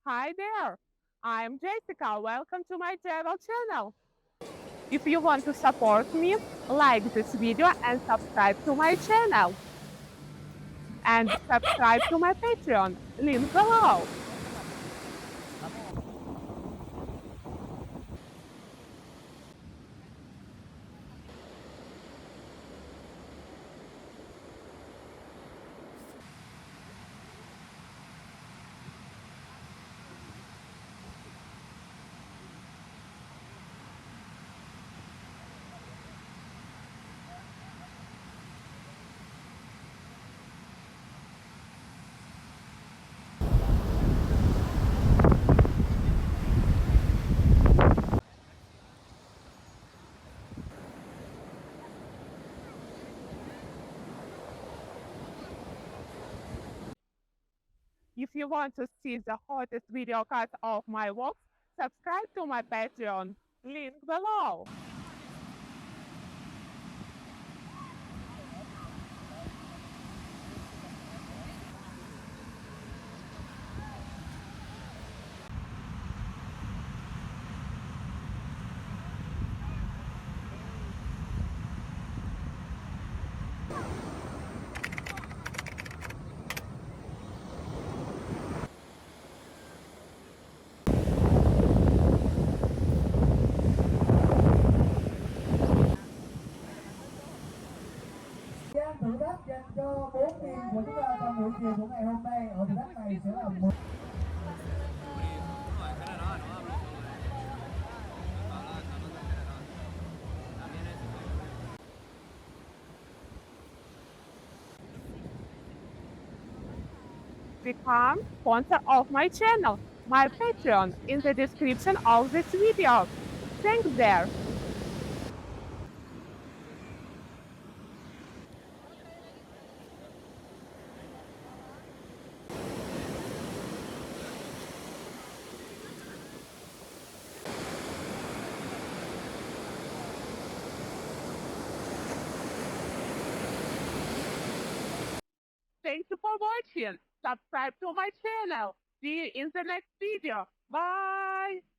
Hi there, I'm Jessica. Welcome to my travel channel. If you want to support me, like this video and subscribe to my channel. And subscribe to my Patreon, link below. If you want to see the hottest video cuts of my walks, subscribe to my Patreon, link below. Gian thử thách dành cho 4 team của chúng ta trong buổi chiều của ngày hôm nay ở thử thách này sẽ là 10. Become sponsor of my channel, my Patreon in the description of this video. Thanks there. Thank you for watching. Subscribe to my channel. See you in the next video. Bye.